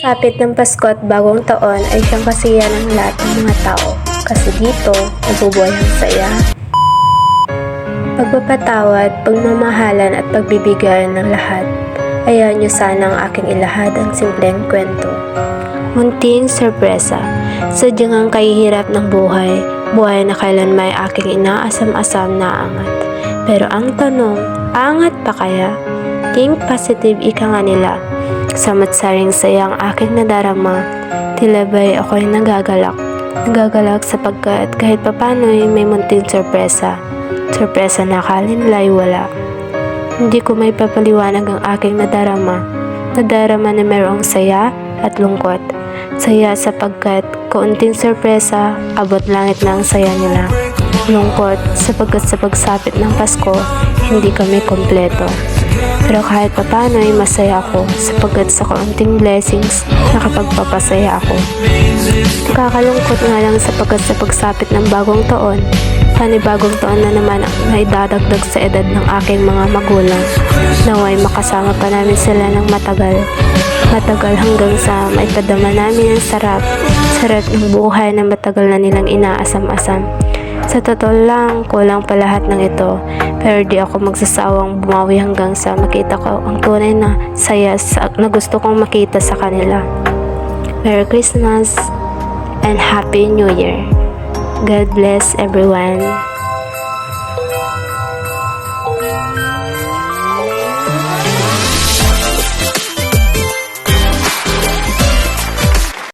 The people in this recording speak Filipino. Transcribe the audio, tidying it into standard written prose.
Sapit ng Pasko at Bagong Taon ay siyang kasiyahan ng lahat ng mga tao. Kasi dito, nabubuhay ang saya, pagpapatawad, pagmamahalan at pagbibigayan ng lahat. Ayaw niyo sana ang aking ilahad ang simpleng kwento. Munting sorpresa, sadyang ang kahihirap ng buhay, buhay na kailan may aking inaasam-asam na angat. Pero ang tanong, angat pa kaya? Think positive ika nga nila. Samat-saring saya ang aking nadarama, tila ba'y ako'y nagagalak. Nagagalak sapagkat kahit papano'y may munting sorpresa. Sorpresa na akala nila'y wala. Hindi ko may papaliwanag ang aking nadarama. Nadarama na mayroong saya at lungkot. Saya sapagkat kaunting sorpresa, abot langit na ang saya nila. Lungkot sapagkat sa pagsapit ng Pasko, hindi kami kompleto. Pero kahit papano ay masaya ako sapagkat sa kaunting blessings, nakapagpapasaya ako. Nakakalungkot nga lang sapagkat sa pagsapit ng bagong taon, panibagong taon na naman ang naidadagdag sa edad ng aking mga magulang. Naway makasama pa namin sila ng matagal. Matagal hanggang sa maipadama namin ang sarap ng buhay na matagal na nilang inaasam-asam. Sa totoo lang, kulang pa lahat ng ito, pero di ako magsasawang bumawi hanggang sa makita ko ang tunay na saya na gusto kong makita sa kanila. Merry Christmas and Happy New Year! God bless everyone!